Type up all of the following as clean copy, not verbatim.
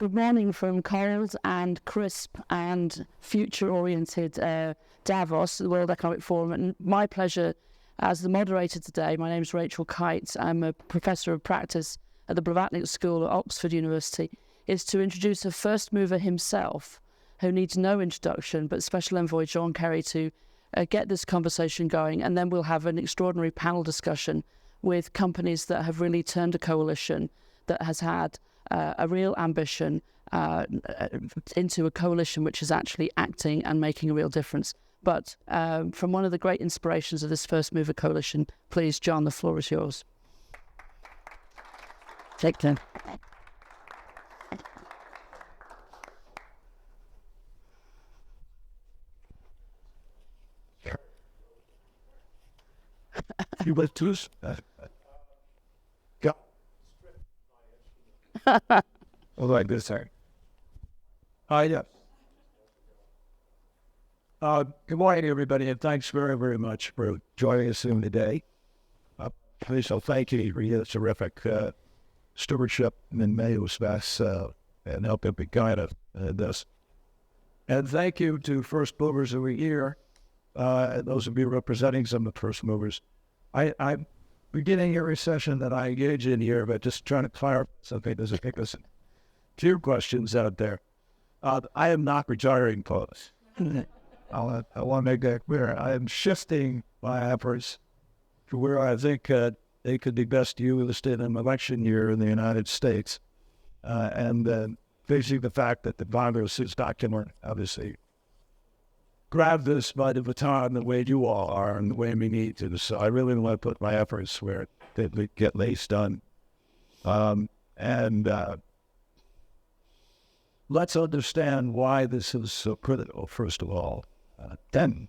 Good morning from cold and crisp and future-oriented Davos, the World Economic Forum. And my pleasure as the moderator today, my name is Rachel Kyte. I'm a professor of practice at the Blavatnik School at Oxford University, is to introduce a first mover himself, who needs no introduction, but Special Envoy John Kerry to get this conversation going. And then we'll have an extraordinary panel discussion with companies that have really turned a coalition that has had a real ambition into a coalition which is actually acting and making a real difference. But from one of the great inspirations of this First Mover Coalition, please, John, the floor is yours. Take 10. You went to us? Like this, sorry. Yeah. Good morning, everybody, and thanks very, very much for joining us today. Please, thank you for your terrific stewardship in May of this and helping me guide this. And thank you to First Movers of the Year, and those of you representing some of the First Movers. I'm beginning every session that I engage in here, but just trying to clarify something. There's a few questions out there. I am not retiring, folks. I want to make that clear. I am shifting my efforts to where I think they could be best used in an election year in the United States, and facing the fact that the virus is not going to obviously grab this by the baton the way you all are and the way we need to. So I really want to put my efforts where they get laced done. Let's understand why this is so critical, first of all. Then,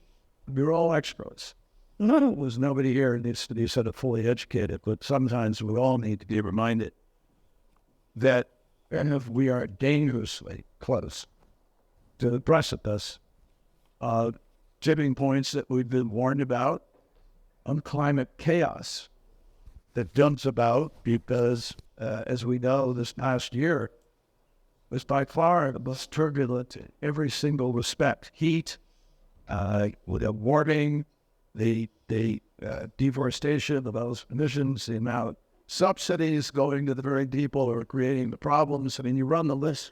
we're all experts. There's nobody here who needs to be sort of fully educated, but sometimes we all need to be reminded that if we are dangerously close to the precipice of tipping points that we've been warned about, on climate chaos that dumps about, because, as we know, this past year was by far the most turbulent in every single respect. Heat, with the warming, the deforestation of those emissions, the amount of subsidies going to the very people who are creating the problems. I mean, you run the list,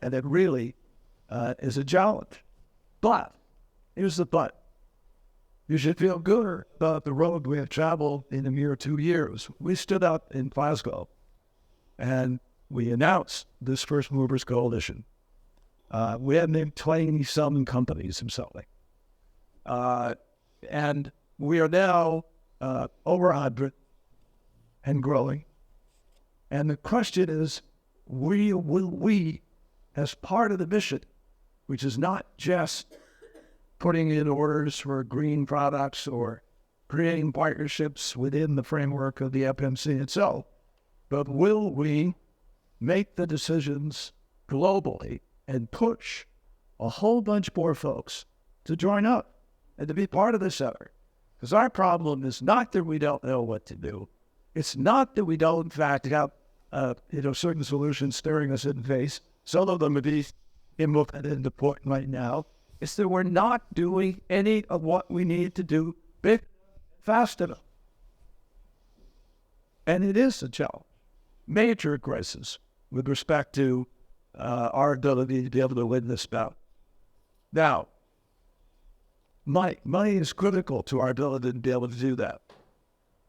and it really is a challenge. But, here's the but. You should feel good about the road we have traveled in a mere 2 years. We stood up in Glasgow, and we announced this First Movers Coalition. We had named 20-some companies or something. And we are now over 100 and growing. And the question is, will we, as part of the mission, which is not just putting in orders for green products or creating partnerships within the framework of the FMC itself, but will we make the decisions globally and push a whole bunch more folks to join up and to be part of this effort? Because our problem is not that we don't know what to do. It's not that we don't, in fact, have certain solutions staring us in the face. Some of them would be implemented into point right now. It's that we're not doing any of what we need to do big, fast enough. And it is a challenge, major crisis with respect to our ability to be able to win this battle. Now, money is critical to our ability to be able to do that.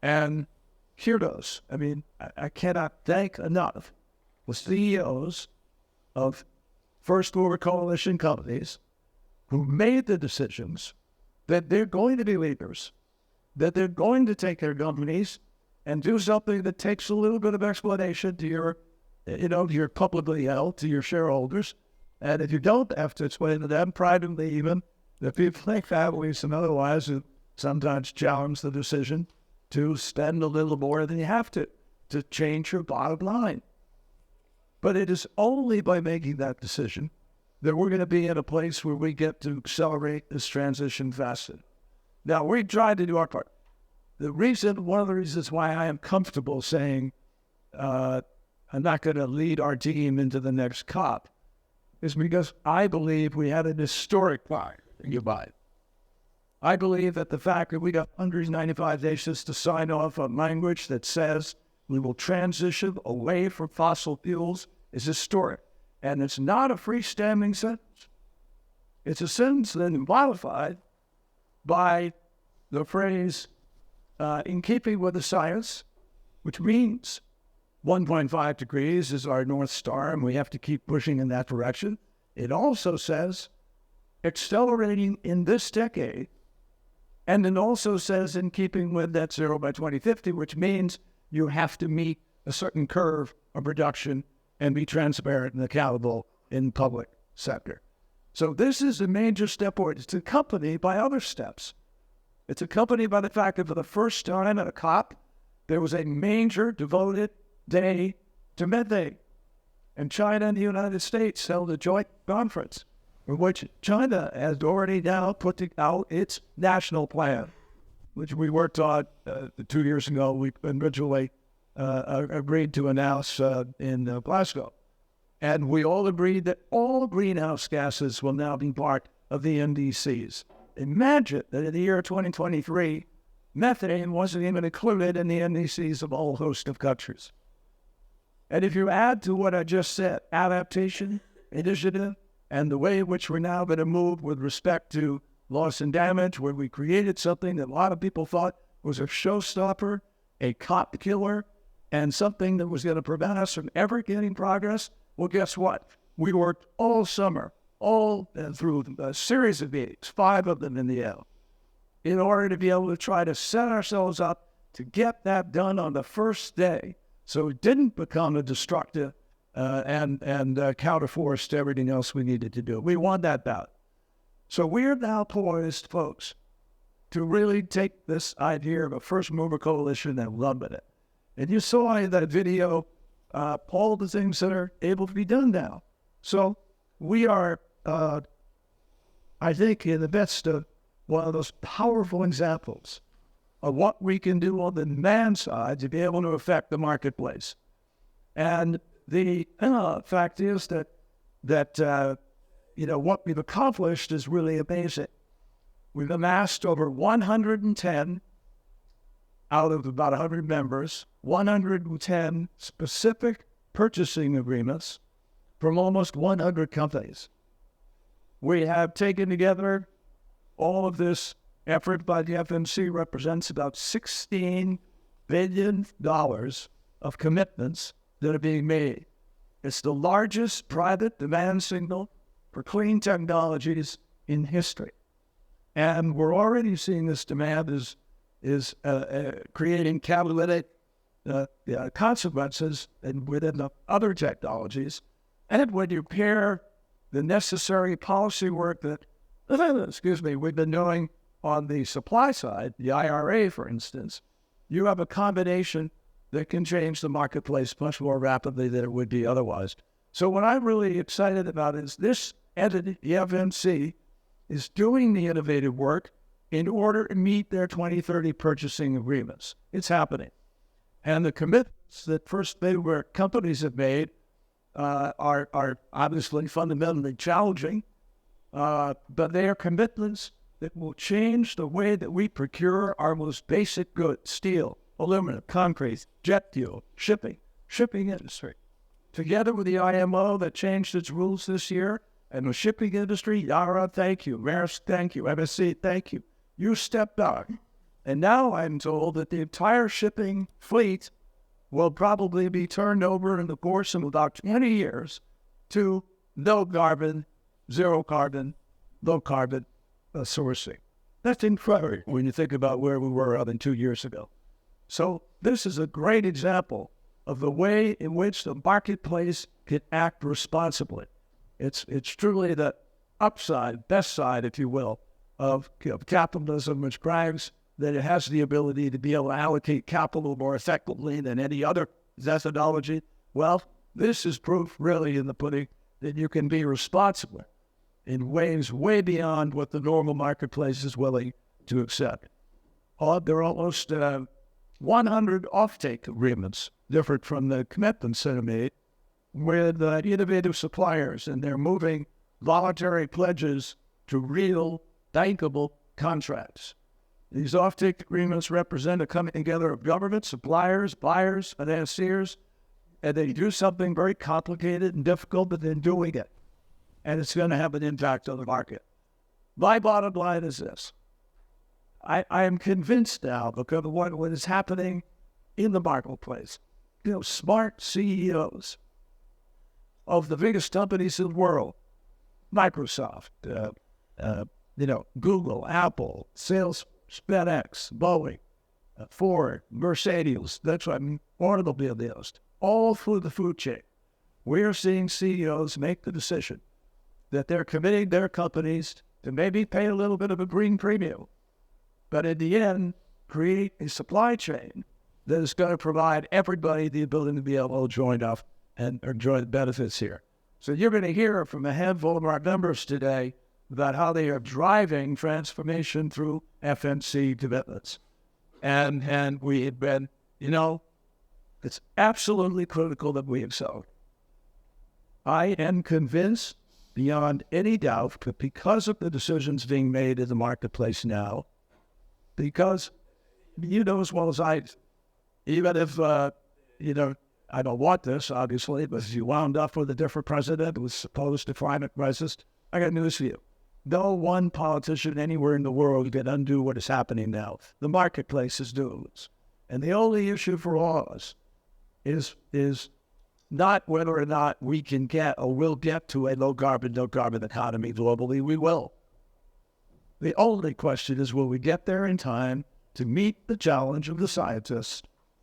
And here goes. I mean, I cannot thank enough the CEOs of First Mover Coalition companies who made the decisions that they're going to be leaders, that they're going to take their companies and do something that takes a little bit of explanation to your, you're publicly held, to your shareholders. And if you don't have to explain to them privately even, the people like families and otherwise who sometimes challenge the decision to spend a little more than you have to change your bottom line. But it is only by making that decision that we're going to be in a place where we get to accelerate this transition faster. Now, we tried to do our part. One of the reasons why I am comfortable saying I'm not going to lead our team into the next COP, is because I believe we had an historic buy. You buy it. I believe that the fact that we got 195 nations to sign off on language that says we will transition away from fossil fuels is historic. And it's not a freestanding sentence. It's a sentence that is modified by the phrase, in keeping with the science, which means 1.5 degrees is our North Star, and we have to keep pushing in that direction. It also says accelerating in this decade, and it also says in keeping with net zero by 2050, which means you have to meet a certain curve of production and be transparent and accountable in the public sector. So this is a major step forward. It's accompanied by other steps. It's accompanied by the fact that for the first time at a COP, there was a major devoted day to methane. And China and the United States held a joint conference in which China has already now put out its national plan, which we worked on 2 years ago. We originally agreed to announce in Glasgow. And we all agreed that all greenhouse gases will now be part of the NDCs. Imagine that in the year 2023, methane wasn't even included in the NDCs of a whole host of countries. And if you add to what I just said, adaptation, initiative, and the way in which we're now going to move with respect to loss and damage, where we created something that a lot of people thought was a showstopper, a cop killer, and something that was going to prevent us from ever getting progress, well, guess what? We worked all summer, all through a series of meetings, 5 of them in the end, in order to be able to try to set ourselves up to get that done on the first day, so it didn't become a destructive and counterforce to everything else we needed to do. We won that bout. So we're now poised, folks, to really take this idea of a first mover coalition and run with it. And you saw in that video all the things that are able to be done now. So we are, I think, in the midst of one of those powerful examples of what we can do on the demand side to be able to affect the marketplace. And the fact is that what we've accomplished is really amazing. We've amassed over 110 out of about 100 members, 110 specific purchasing agreements from almost 100 companies. We have taken together all of this effort by the FMC represents about $16 billion of commitments that are being made. It's the largest private demand signal for clean technologies in history. And we're already seeing this demand is creating catalytic consequences within the other technologies. And when you pair the necessary policy work that, we've been doing on the supply side, the IRA, for instance, you have a combination that can change the marketplace much more rapidly than it would be otherwise. So what I'm really excited about is this entity, the FMC, is doing the innovative work in order to meet their 2030 purchasing agreements. It's happening. And the commitments that first mover companies have made are obviously fundamentally challenging, but they are commitments that will change the way that we procure our most basic goods: steel, aluminum, concrete, jet fuel, shipping industry. Together with the IMO that changed its rules this year, and the shipping industry, Yara, thank you, Maersk, thank you, MSC, thank you. You stepped up. And now I'm told that the entire shipping fleet will probably be turned over in the course of about 20 years to no carbon, zero carbon, low carbon sourcing. That's incredible when you think about where we were other than 2 years ago. So this is a great example of the way in which the marketplace can act responsibly. It's truly the upside, best side, if you will, of capitalism, which brags that it has the ability to be able to allocate capital more effectively than any other methodology. Well, this is proof really in the pudding that you can be responsible in ways way beyond what the normal marketplace is willing to accept. There are almost 100 offtake agreements, different from the commitments that are made, with innovative suppliers, and they're moving voluntary pledges to real, bankable contracts. These offtake agreements represent a coming together of government, suppliers, buyers, financiers, and they do something very complicated and difficult, but they're doing it. And it's going to have an impact on the market. My bottom line is this. I am convinced now, because of what is happening in the marketplace, smart CEOs of the biggest companies in the world, Microsoft, Google, Apple, Salesforce, FedEx, Boeing, Ford, Mercedes, that's what I mean, automobile dealers, all through the food chain. We're seeing CEOs make the decision that they're committing their companies to maybe pay a little bit of a green premium, but in the end, create a supply chain that is going to provide everybody the ability to be able to join up and enjoy the benefits here. So you're going to hear from a handful of our members today about how they are driving transformation through FMC commitments. And we have been, it's absolutely critical that we excel. I am convinced beyond any doubt that because of the decisions being made in the marketplace now, because you know as well as I, even if, I don't want this, obviously, but if you wound up with a different president who was supposed to climate crisis, I got news for you. No one politician anywhere in the world can undo what is happening now. The marketplace is doing this. And the only issue for all of us is not whether or not we can get or will get to a low carbon economy globally. We will. The only question is, will we get there in time to meet the challenge of the scientists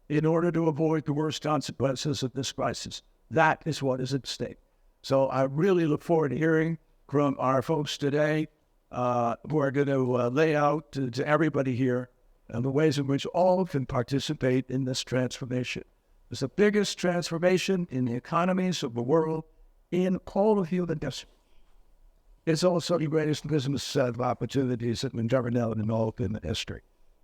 in order to avoid the worst consequences of this crisis? That is what is at stake. So I really look forward to hearing from our folks today who are going to lay out to everybody here the ways in which all can participate in this transformation. It's the biggest transformation in the economies of the world in all of human history. It's also the greatest business set of opportunities that have ever known in all of human history.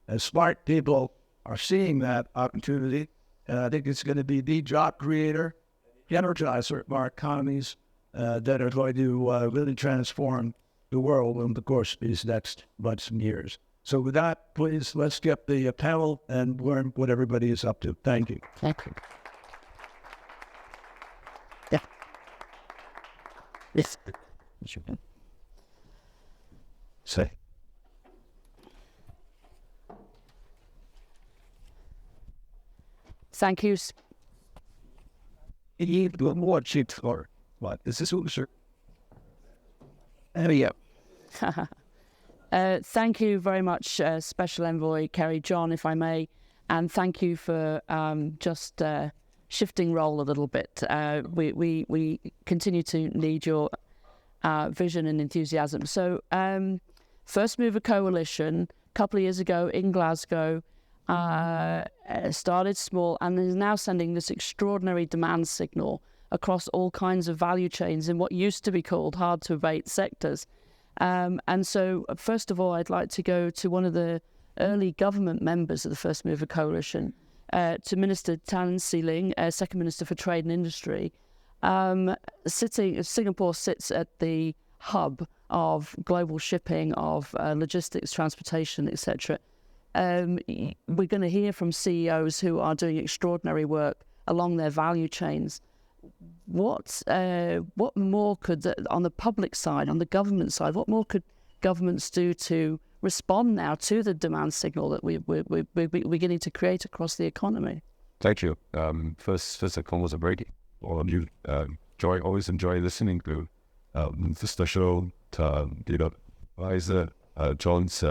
And smart people are seeing that opportunity, and I think it's going to be the job creator, energizer of our economies that are going to really transform the world in the course of these next months and years. So with that, please, let's get the panel and learn what everybody is up to. Thank you. Thank you. Yeah. Yes. Say. Thank you. You do more cheap for what? Is this what sir? There we go. Thank you very much, Special Envoy Kerry John, if I may, and thank you for just shifting role a little bit. We continue to need your vision and enthusiasm. So, First Mover Coalition, a couple of years ago in Glasgow, started small and is now sending this extraordinary demand signal across all kinds of value chains in what used to be called hard-to-abate sectors. And so, first of all, I'd like to go to one of the early government members of the First Mover Coalition, to Minister Tan Leng, Second Minister for Trade and Industry. Singapore sits at the hub of global shipping, of logistics, transportation, etc. We're going to hear from CEOs who are doing extraordinary work along their value chains. What more could, on the public side, on the government side, what more could governments do to respond now to the demand signal that we're beginning to create across the economy? Thank you. First and foremost, all of you. Always enjoy listening to the special, advisor John's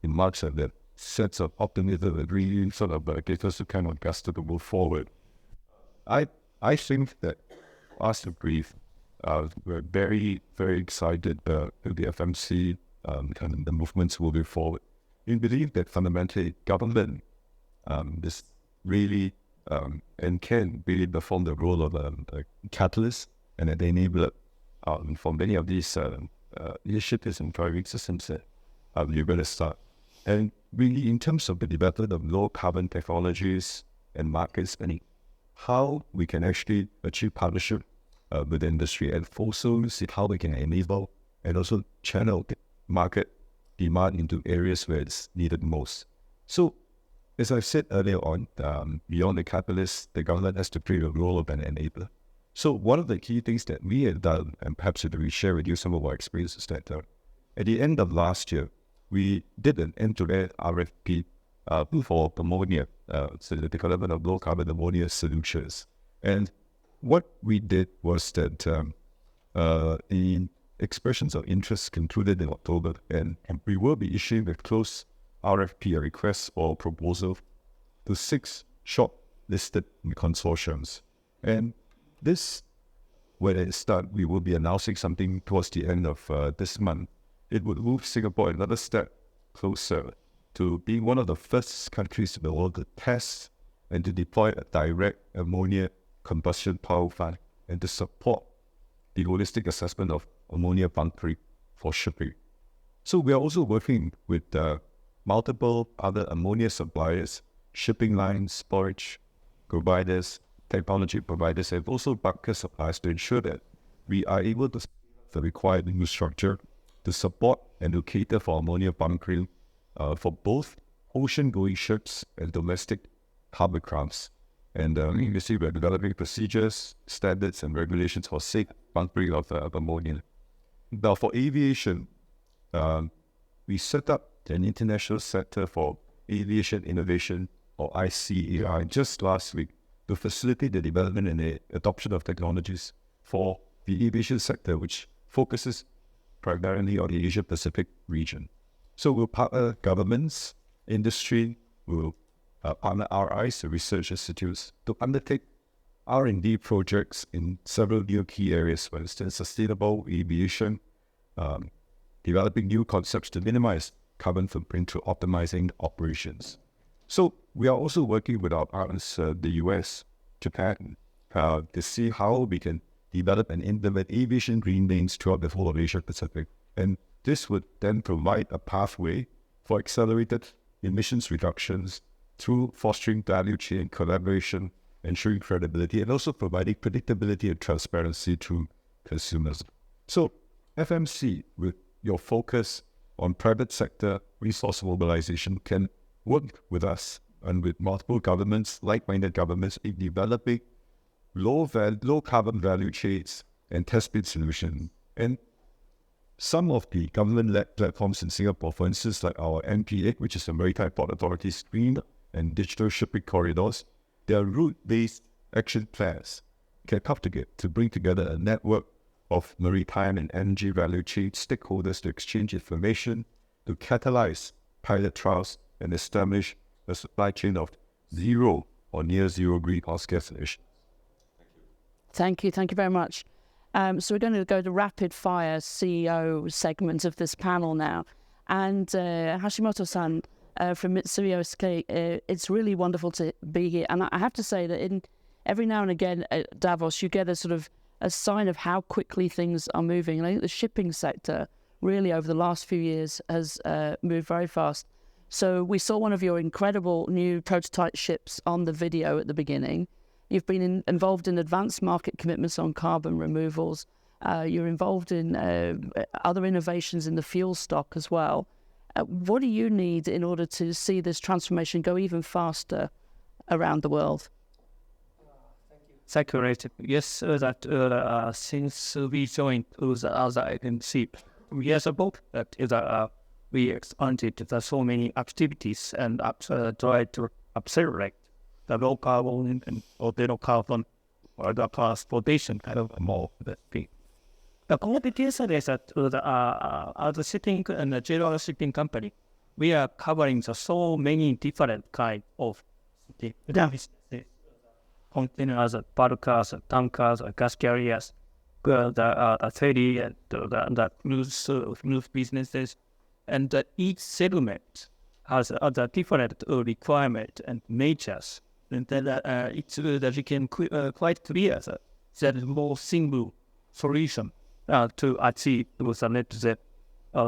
remarks and that sense of optimism that really sort of gives us a kind of gusto to move forward. I think that us to brief, we're very, very excited with the FMC kind of the movements moving forward. We believe that fundamentally government is really and can really perform the role of a catalyst and an enabler for many of these initiatives and driving systems that you're going to start. And really, in terms of the development of low carbon technologies and markets, and how we can actually achieve partnership with the industry, and also see how we can enable and also channel market demand into areas where it's needed most. So, as I said earlier on, beyond the capitalist, the government has to play the role of an enabler. So one of the key things that we have done, and perhaps if we share with you some of our experiences, that at the end of last year, we did an end-to-end RFP for ammonia, so the development of low-carbon ammonia solutions. And what we did was that the expressions of interest concluded in October, and we will be issuing a closed RFP, a request for proposal, to 6 short-listed consortiums. And this, when it starts, we will be announcing something towards the end of this month. It would move Singapore another step closer to being one of the first countries in the world to test and to deploy a direct ammonia combustion power plant, and to support the holistic assessment of ammonia bunkering for shipping. So we are also working with multiple other ammonia suppliers, shipping lines, storage providers, technology providers, and also bunker suppliers, to ensure that we are able to the required infrastructure to support and to cater for ammonia bunkering for both ocean-going ships and domestic harbor crafts. And you see, we're developing procedures, standards, and regulations for safe bunkering of ammonia. Now, for aviation, we set up an International Center for Aviation Innovation, or ICAI, just last week, to facilitate the development and the adoption of technologies for the aviation sector, which focuses primarily on the Asia-Pacific region. So we'll partner governments, industry, we'll partner RIs, the research institutes, to undertake R&D projects in several new key areas, for instance, sustainable aviation, developing new concepts to minimize carbon footprint through optimizing operations. So we are also working with our partners, the US, Japan, to see how we can develop and implement aviation green lanes throughout the whole of Asia Pacific. And this would then provide a pathway for accelerated emissions reductions through fostering value chain collaboration, ensuring credibility, and also providing predictability and transparency to consumers. So FMC, with your focus on private sector resource mobilization, can work with us and with multiple governments, like-minded governments, in developing low carbon value chains and test bed solutions. And some of the government-led platforms in Singapore, for instance, like our MPA, which is the Maritime Port Authority's Green and Digital Shipping Corridors, they are route-based action plans can come together to bring together a network of maritime and energy value chain stakeholders to exchange information, to catalyze pilot trials, and establish a supply chain of zero or near zero greenhouse gas emissions. Thank you very much. So we're going to go to rapid fire CEO segment of this panel now. And Hashimoto-san from Mitsui O.S.K, it's really wonderful to be here. And I have to say that in every now and again at Davos, you get a sort of a sign of how quickly things are moving. And I think the shipping sector really over the last few years has moved very fast. So we saw one of your incredible new prototype ships on the video at the beginning. You've been involved in advanced market commitments on carbon removals. You're involved in other innovations in the fuel stock as well. What do you need in order to see this transformation go even faster around the world? Thank you, Rachel. Yes, that since we joined the other agency years ago, that we expanded so many activities and try to accelerate the low carbon and or zero carbon or the transportation kind of more the thing. The competition is that as a shipping and a general shipping company, we are covering so many different kind of businesses. Containers, bulkers, tankers, gas carriers, the ferry and the cruise businesses, and each segment has other different requirement and natures. And then it's that we can quite clear that there is more single solution to achieve with the net zero.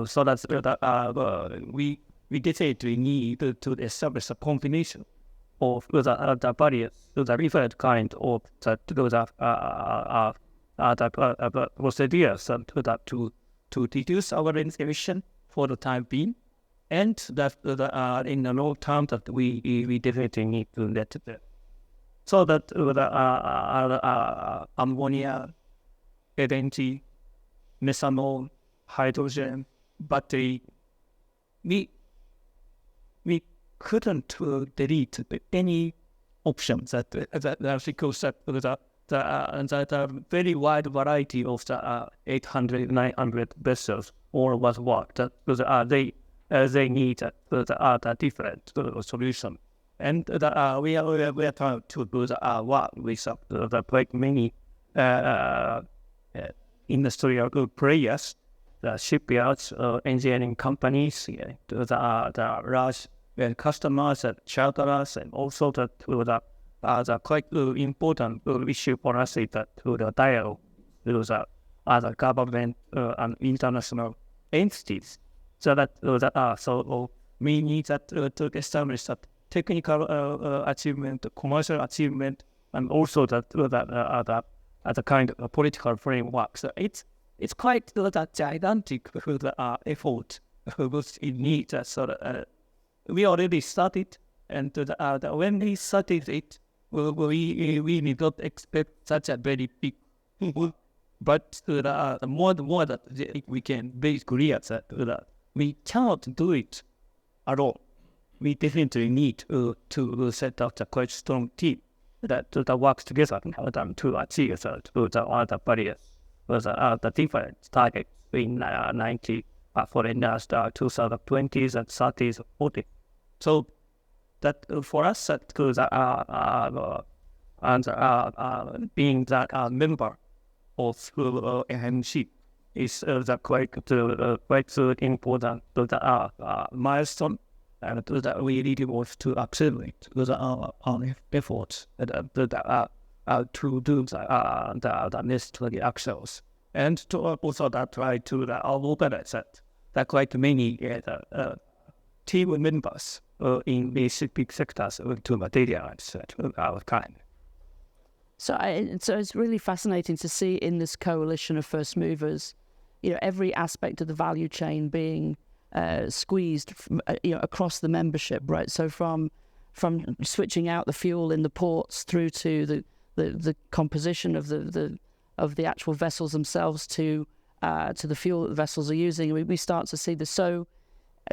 So that we we definitely need to establish a combination of the various, the different kind of the procedures to reduce our emission for the time being, and that in the long term that we definitely need to let it. So that ammonia, LNG, methanol, hydrogen, battery, we couldn't delete any options that because the very wide variety of the 800, 900 vessels all was work that they need the different solution. And we are trying to do the work with the quite many industrial players, the shipyards, engineering companies, the large customers and charterers, and also the quite important issue for us is that the dialogue with the other government and international entities. So that so we need that to establish that technical achievement, commercial achievement, and also that the kind of political framework. So it's quite that gigantic effort which it needs. So we already started, and when we started it, we did not expect such a very big. But the more that we can be clear that we cannot do it alone. We definitely need to set up a quite strong team that works together to achieve the other barriers, the different targets in 90 for the 2020s and 30s, 40s. So that for us, that being that member of NMC is quite important milestone, and that we really want to accelerate our efforts to do the necessary actions, and to also try to organize that quite many team members in the specific sectors to materialize our kind. So it's really fascinating to see in this coalition of first movers, every aspect of the value chain being squeezed, across the membership, right? So from switching out the fuel in the ports through to the composition of the actual vessels themselves to the fuel that the vessels are using. We start to see this. So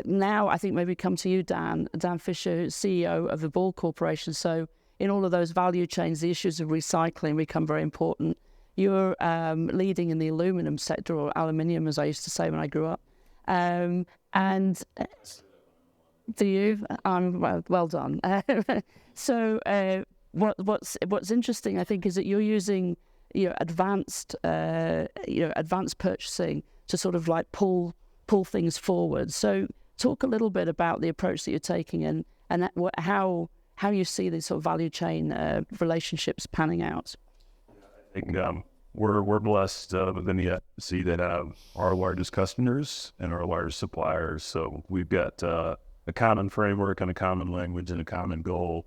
now I think maybe come to you, Dan Fisher, CEO of the Ball Corporation. So in all of those value chains, the issues of recycling become very important. You're leading in the aluminum sector, or aluminium, as I used to say when I grew up. And do you? Well done. So what's interesting, I think, is that you're using advanced purchasing to sort of like pull things forward. So talk a little bit about the approach that you're taking and how you see these sort of value chain relationships panning out. I think we're blessed within the FTC that have our largest customers and our largest suppliers. So we've got a common framework and a common language and a common goal.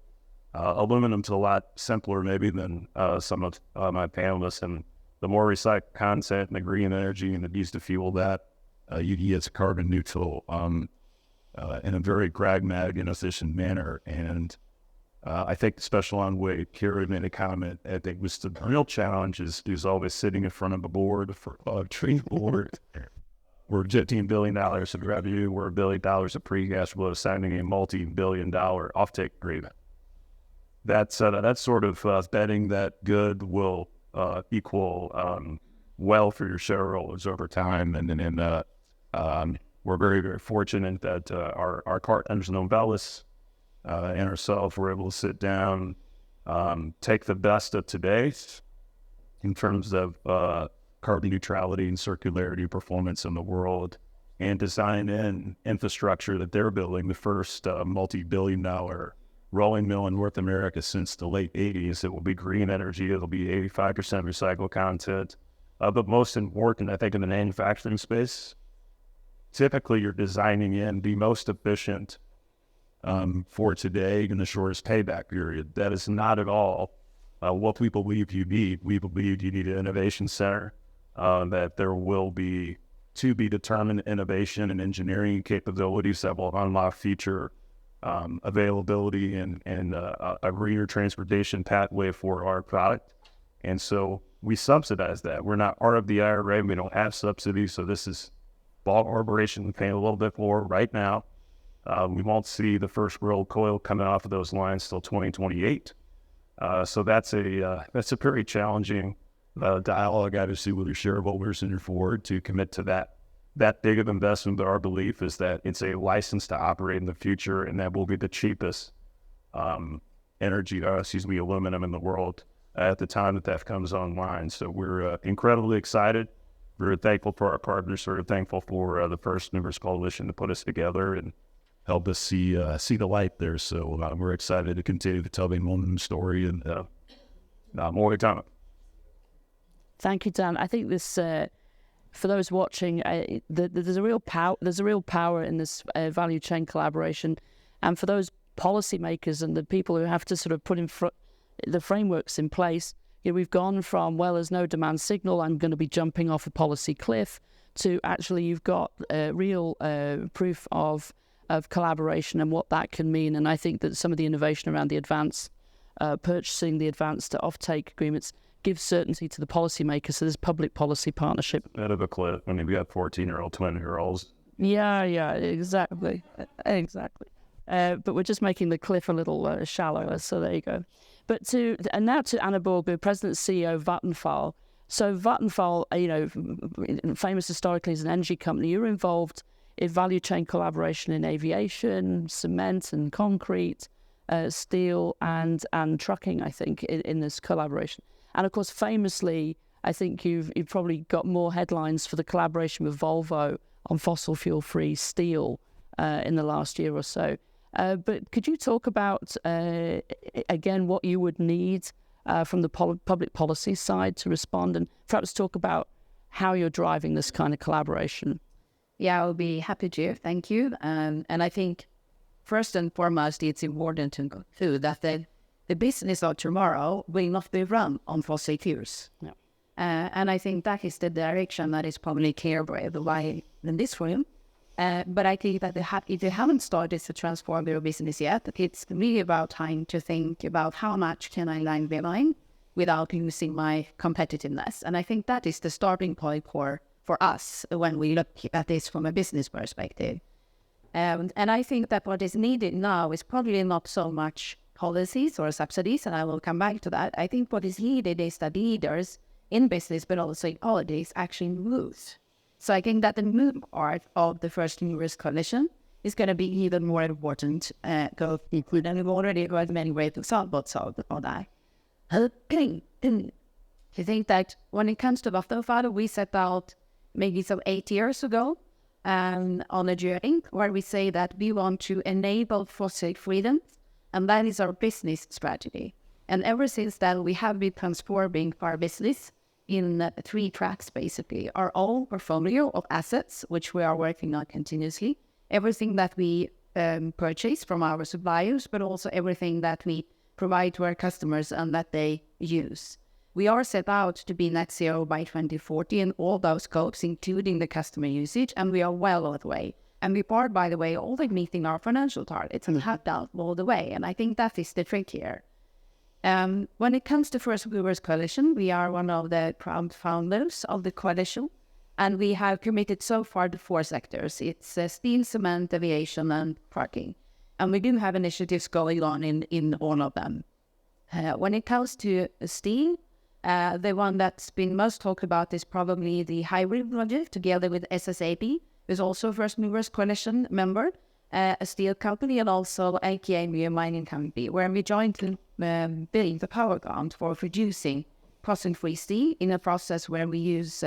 Aluminum's a lot simpler maybe than some of my panelists, and the more recycled content and the green energy and it used to fuel that, it's carbon neutral in a very pragmatic and efficient manner. And I think the Special Envoy Kerry made a comment. I think the real challenge is always sitting in front of a board for a trade board. We're $15 billion of revenue. We're $1 billion of pre-cash flow, signing a multi-billion-dollar offtake agreement. That's sort of betting that good will equal well for your shareholders over time. And we're very, very fortunate that our partners, Novelis, and ourselves were able to sit down, take the best of today in terms of carbon neutrality and circularity performance in the world, and design in infrastructure that they're building, the first multi-billion-dollar rolling mill in North America since the late 80s. It will be green energy. It'll be 85% recycled content. But most important, I think, in the manufacturing space, typically you're designing in the most efficient for today in the shortest payback period. That is not at all what we believe you need. We believe you need an innovation center, that there will be to be determined innovation and engineering capabilities that will unlock future availability and a greener transportation pathway for our product. And so we subsidize that. We're not part of the IRA. We don't have subsidies. So this is Ball Corporation paying a little bit more right now. We won't see the first rolled coil coming off of those lines till 2028. So that's a very challenging dialogue, obviously, with your shareholders and your board to commit to that big of investment. But our belief is that it's a license to operate in the future, and that will be the cheapest aluminum in the world at the time that comes online. So we're incredibly excited. We're thankful for our partners. We're thankful for the First Movers Coalition to put us together and help us see the light there. So we're excited to continue to tell the aluminum story and more to come. Thank you, Dan. I think this, for those watching, there's a real power in this value chain collaboration, and for those policymakers and the people who have to sort of put the frameworks in place. We've gone from, well, there's no demand signal, I'm going to be jumping off a policy cliff, to actually you've got real proof of collaboration and what that can mean. And I think that some of the innovation around the advanced purchasing, the advanced offtake agreements, gives certainty to the policymakers. So there's public policy partnership. Bit of a cliff when you've got 14-year-old, 20-year-olds. Yeah, exactly. But we're just making the cliff a little shallower. So there you go. But now to Anna Borg, President and CEO of Vattenfall. So Vattenfall, famous historically as an energy company, you're involved in value chain collaboration in aviation, cement and concrete, steel and trucking, I think, in this collaboration. And of course, famously, I think you've probably got more headlines for the collaboration with Volvo on fossil fuel-free steel in the last year or so. But could you talk about, again, what you would need from the public policy side to respond, and perhaps talk about how you're driving this kind of collaboration? Yeah, I'll be happy to. Thank you. And I think first and foremost, it's important to go through that the business of tomorrow will not be run on fossil fuels. Yeah. And I think that is the direction that is probably clear by everybody in this room. But I think that if you haven't started to transform your business yet, it's really about time to think about how much can I lag behind without losing my competitiveness. And I think that is the starting point for us when we look at this from a business perspective. And I think that what is needed now is probably not so much policies or subsidies, and I will come back to that. I think what is needed is that leaders in business, but also in politics, actually move. So I think that the move part of the First Movers Coalition is going to be even more important. And we've already heard many great examples of that. I think that when it comes to Vattenfall, we set out maybe 8 years ago on a journey where we say that we want to enable fossil freedom, and that is our business strategy. And ever since then, we have been transforming our business in 3 tracks, basically. Our own portfolio of assets, which we are working on continuously, everything that we purchase from our suppliers, but also everything that we provide to our customers and that they use. We are set out to be net zero by 2040 in all those scopes, including the customer usage, and we are well on the way. And we are, by the way, already meeting our financial targets and have done all the way. And I think that is the trick here. When it comes to First Movers Coalition, we are one of the proud founders of the coalition, and we have committed so far to 4 sectors. It's steel, cement, aviation, and trucking. And we do have initiatives going on in all of them. When it comes to steel, the one that's been most talked about is probably the hybrid project together with SSAB, who's also a First Movers Coalition member, a steel company, and also A.K.A. a mining company, where we jointly build the power plant for producing fossil-free steel in a process where we use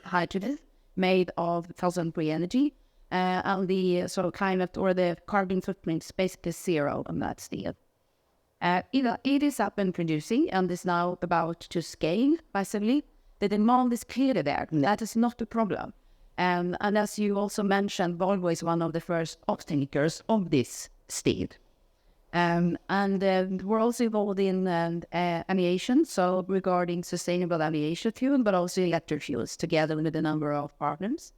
hydrogen made of fossil-free energy, and the sort of climate or the carbon footprint is basically zero on that steel. It is up and producing and is now about to scale massively. The demand is clearly there. That is not a problem. And as you also mentioned, Volvo is one of the first off-takers of this steel. And we're also involved in aviation, so regarding sustainable aviation fuel, but also electric fuels, together with a number of partners.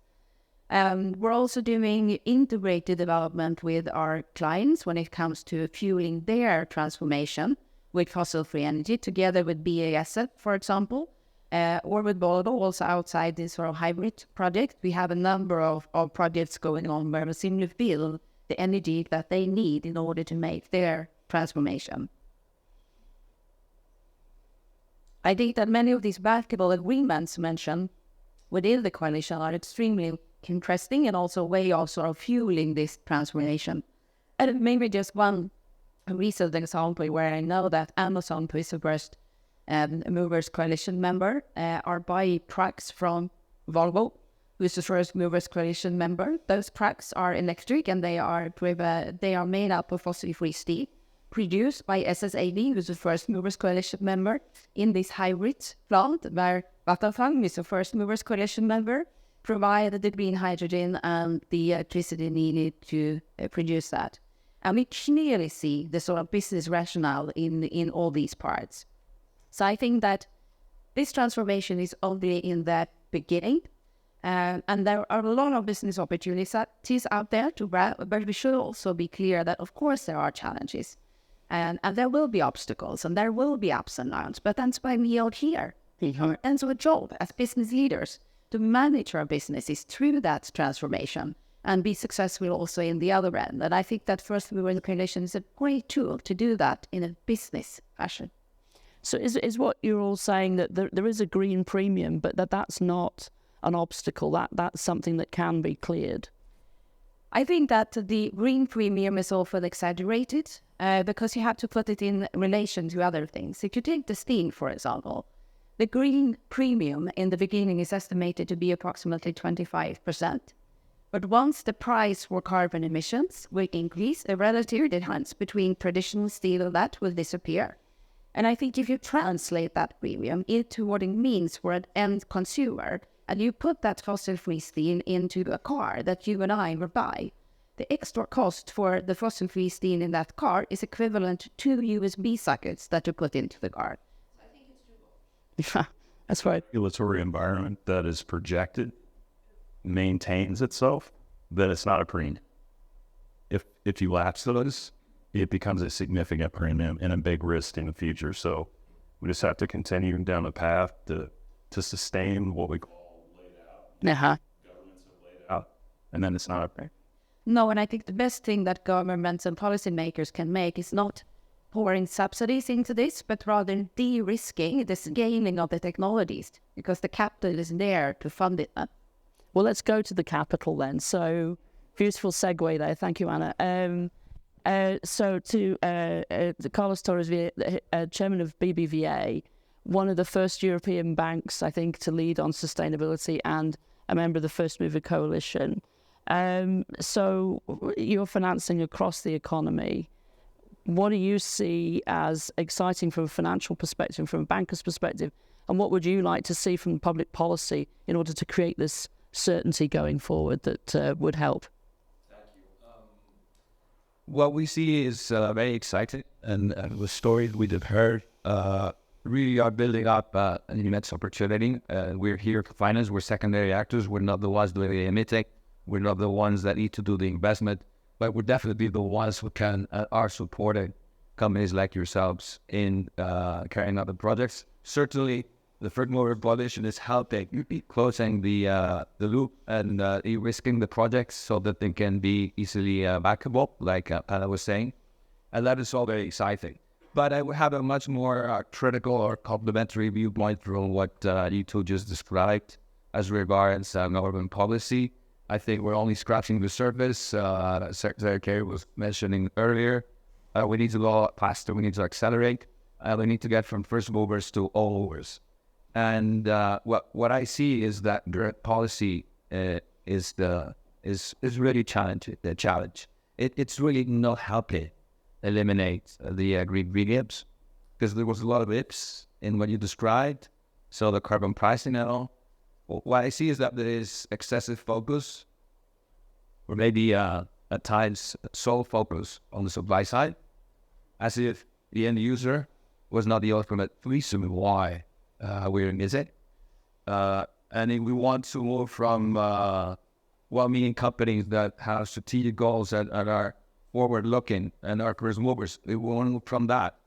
We're also doing integrated development with our clients when it comes to fueling their transformation with fossil-free energy, together with BASF, for example, or with Volvo, also outside this sort of hybrid project. We have a number of projects going on where we simply feel the energy that they need in order to make their transformation. I think that many of these basketball agreements mentioned within the coalition are extremely interesting and also a way of sort of fueling this transformation. And maybe just one recent example where I know that Amazon, who is the first Movers Coalition member, are buying trucks from Volvo, who is the first Movers Coalition member. Those trucks are electric and they are made up of fossil-free steel, produced by SSAB, who is the first Movers Coalition member, in this hybrid plant, where Vattenfall, who is the first Movers Coalition member, provide the green hydrogen and the electricity needed to produce that. And we clearly see the sort of business rationale in all these parts. So I think that this transformation is only in the beginning, and there are a lot of business opportunities out there to grab, but we should also be clear that, of course, there are challenges, and there will be obstacles, and there will be ups and downs, but that's why we are here. And so a job as business leaders to manage our businesses through that transformation and be successful also in the other end. And I think that First Mover Coalition is a great tool to do that in a business fashion. So is what you're all saying that there is a green premium, but that's not an obstacle, that's something that can be cleared? I think that the green premium is often exaggerated because you have to put it in relation to other things. If you take the steel, for example, the green premium in the beginning is estimated to be approximately 25%. But once the price for carbon emissions will increase, a relative difference between traditional steel and that will disappear. And I think if you translate that premium into what it means for an end consumer, and you put that fossil-free steel into a car that you and I will buy, the extra cost for the fossil-free steel in that car is equivalent to 2 USB sockets that you put into the car. I think it's doable. Yeah, that's right. Regulatory environment that is projected maintains itself, then it's not a premium. If you lapse those, it becomes a significant premium and a big risk in the future. So we just have to continue down the path to sustain what we call laid out. Governments have laid out, and then it's not a premium. No, and I think the best thing that governments and policymakers can make is not pouring subsidies into this, but rather de-risking the scaling of the technologies, because the capital is there to fund it. Well, let's go to the capital then. So, beautiful segue there. Thank you, Anna. So to Carlos Torres, chairman of BBVA, one of the first European banks, I think, to lead on sustainability and a member of the First Mover Coalition. So you're financing across the economy. What do you see as exciting from a financial perspective, from a banker's perspective, and what would you like to see from public policy in order to create this certainty going forward that would help? What we see is very exciting, and the stories we have heard really are building up an immense opportunity. We're here to finance. We're secondary actors. We're not the ones doing the emitting. We're not the ones that need to do the investment, but we're definitely the ones who can are supporting companies like yourselves in carrying out the projects. Certainly, the First Mover Coalition is helping closing the loop and de-risking the projects so that they can be easily backable, like Anna was saying. And that is all very exciting. But I would have a much more critical or complementary viewpoint from what you two just described as regards government policy. I think we're only scratching the surface. Secretary Kerry was mentioning earlier. We need to go faster. We need to accelerate. We need to get from first movers to all movers. And what I see is that direct policy is really challenging. The challenge. It's really not helping eliminate the green premiums, because there was a lot of ifs in what you described. So the carbon pricing and all. what I see is that there is excessive focus, or maybe at times sole focus on the supply side, as if the end user was not the ultimate reason why we're in this. And if we want to move from well-meaning companies that have strategic goals and are forward-looking and are first movers, we want to move from that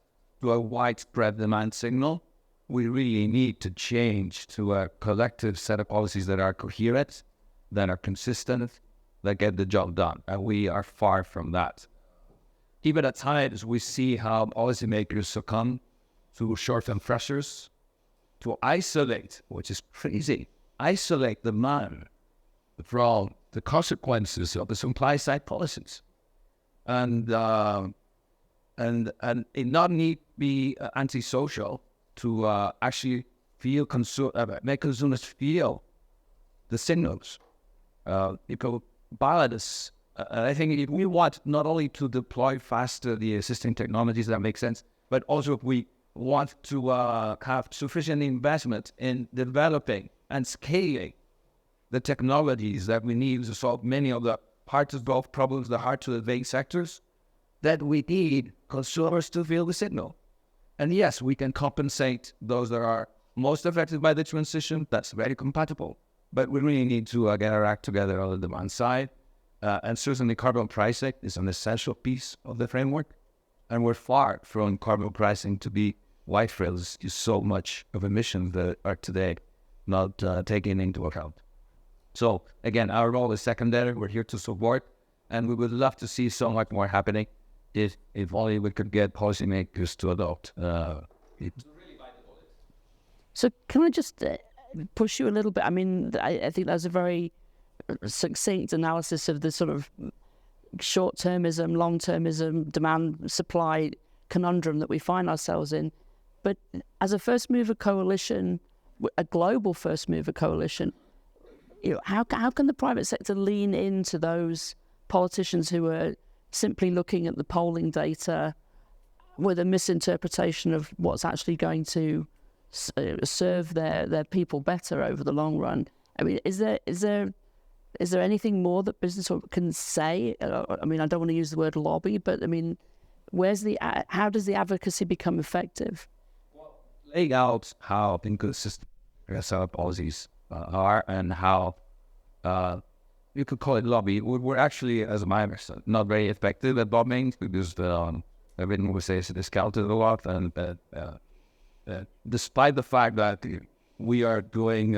to a widespread demand signal. We really need to change to a collective set of policies that are coherent, that are consistent, that get the job done. And we are far from that. Even at times, we see how policymakers succumb to short-term pressures to isolate, which is crazy, isolate the man from the consequences of the supply side policies. And it not need be antisocial to actually feel make consumers feel the signals. People balance. I think if we want not only to deploy faster the existing technologies that make sense, but also if we want to have sufficient investment in developing and scaling the technologies that we need to solve many of the hard-to-solve problems, the hard-to-evade sectors, that we need consumers to feel the signal. And yes, we can compensate those that are most affected by the transition. That's very compatible. But we really need to get our act together on the demand side. And certainly carbon pricing is an essential piece of the framework. And we're far from carbon pricing to be widespread. There's just so much of emissions that are today not taken into account. So again, our role is secondary. We're here to support. And we would love to see so much more happening if only we could get policymakers to adopt. So can I just push you a little bit? I mean, I think that's a very succinct analysis of the sort of short-termism, long-termism, demand-supply conundrum that we find ourselves in. But as a first-mover coalition, a global first-mover coalition, how can the private sector lean into those politicians who are simply looking at the polling data with a misinterpretation of what's actually going to serve their people better over the long run? I mean, is there anything more that business can say? I mean, I don't want to use the word lobby, but I mean, how does the advocacy become effective? Well, laying out how inconsistent our policies are and how you could call it lobby. We're actually, as I understand, not very effective at lobbying because everything we say is discounted a lot, and despite the fact that we are going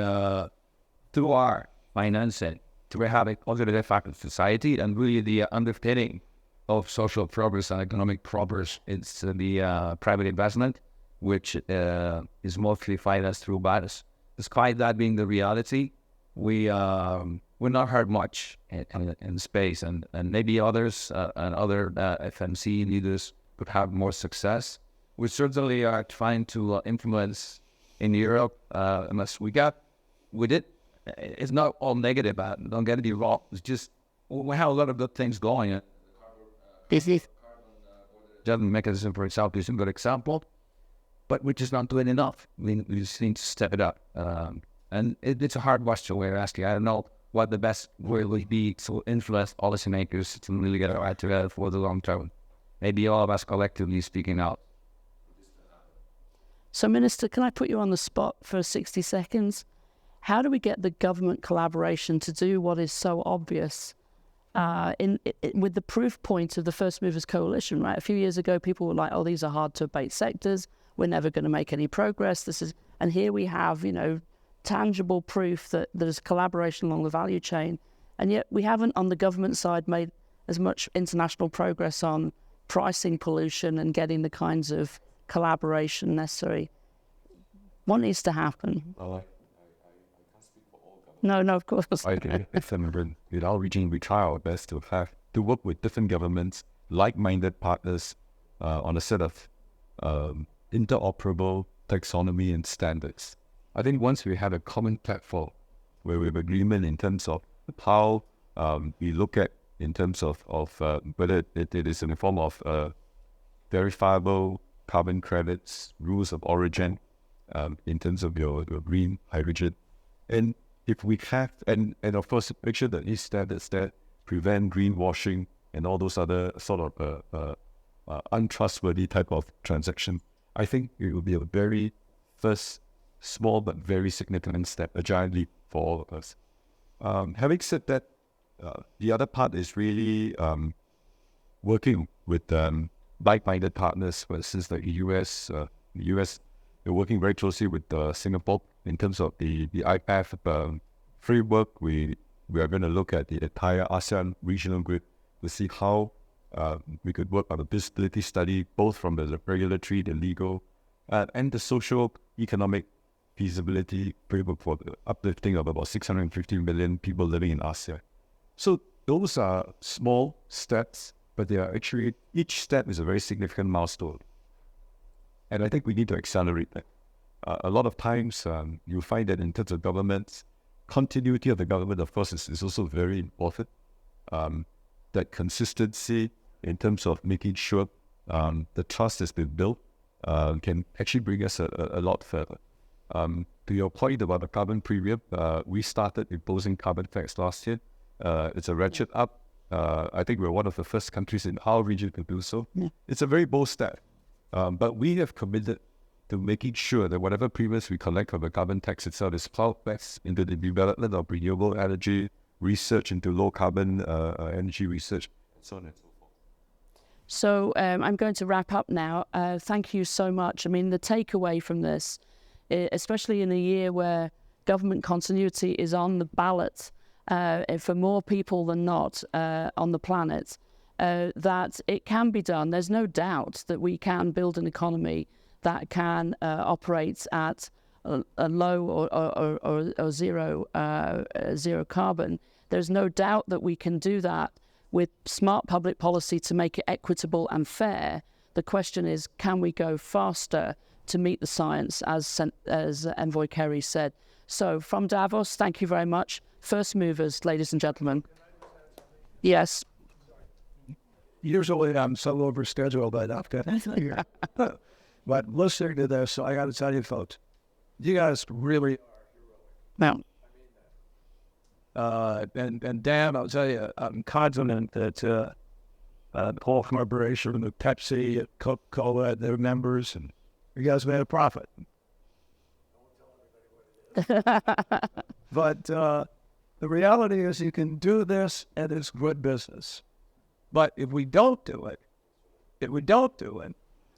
through our financing to have a positive effect on society, and really the underpinning of social progress and economic progress is the private investment, which is mostly financed through bonds. Despite that being the reality, we're not heard much in space, and maybe others and other FMC leaders could have more success. We certainly are trying to influence in Europe, unless we did. It's not all negative, don't get me wrong. It's just, we have a lot of good things going. Carbon mechanism, for example, is a good example, but we're just not doing enough. We just need to step it up. And it's a hard question we're asking. I don't know what the best way would be to influence policymakers to really get our act together for the long term. Maybe all of us collectively speaking out. So, Minister, can I put you on the spot for 60 seconds? How do we get the government collaboration to do what is so obvious with the proof point of the First Movers Coalition, right? A few years ago, people were like, oh, these are hard to abate sectors. We're never going to make any progress. And here we have, tangible proof that there's collaboration along the value chain. And yet we haven't, on the government side, made as much international progress on pricing pollution and getting the kinds of collaboration necessary. What needs to happen? Well, I can't speak for all governments. No, of course. I think with our region, we try our best to work with different governments, like-minded partners, on a set of interoperable taxonomy and standards. I think once we have a common platform where we have agreement in terms of how we look at in terms of whether it is in the form of verifiable carbon credits, rules of origin, in terms of your green hydrogen, and if we have, and of course, make sure that these standards that prevent greenwashing and all those other sort of untrustworthy type of transaction, I think it will be a very first small but very significant step, a giant leap for all of us. Having said that, the other part is really working with like-minded partners, for instance, like the US. We're working very closely with Singapore in terms of the IPAF framework. We are going to look at the entire ASEAN regional grid to see how we could work on a feasibility study, both from the regulatory, the legal, and the social economic feasibility framework for the uplifting of about 650 million people living in ASEAN. So those are small steps, but they are actually, each step is a very significant milestone. And I think we need to accelerate that. A lot of times you'll find that in terms of governments, continuity of the government, of course, is also very important. That consistency in terms of making sure the trust has been built can actually bring us a lot further. To your point about the carbon premium, we started imposing carbon tax last year. It's a ratchet up. I think we're one of the first countries in our region to do so. Yeah. It's a very bold step. But we have committed to making sure that whatever premiums we collect from the carbon tax itself is plowed back into the development of renewable energy, research into low carbon energy research, and so on and so forth. So I'm going to wrap up now. Thank you so much. I mean, the takeaway from this, especially in a year where government continuity is on the ballot for more people than not on the planet, that it can be done. There's no doubt that we can build an economy that can operate at a low or zero carbon. There's no doubt that we can do that with smart public policy to make it equitable and fair. The question is, can we go faster to meet the science, as Envoy Kerry said? So from Davos, thank you very much. First movers, ladies and gentlemen. Yes. Usually I'm so overscheduled by that. But listening to this, I got to tell you, folks, you guys really are heroic. And Dan, I'll tell you, I'm confident that the whole corporation with Pepsi, Coca-Cola, their members, and you guys made a profit. But the reality is you can do this and it's good business. But if we don't do it,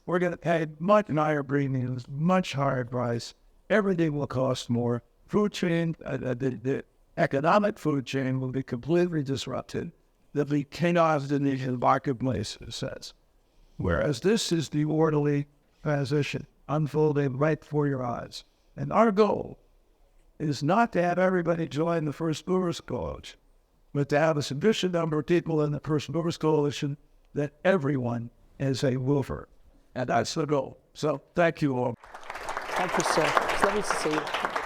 we're going to pay much higher premiums, much higher price. Everything will cost more. Food chain, the economic food chain will be completely disrupted. There'll be chaos in the marketplace, it says. Whereas this is the orderly transition unfolding right before your eyes. And our goal is not to have everybody join the First Movers Coalition, but to have a sufficient number of people in the First Movers Coalition that everyone is a mover. And that's the goal. So thank you all. Thank you, sir. It's lovely to see you.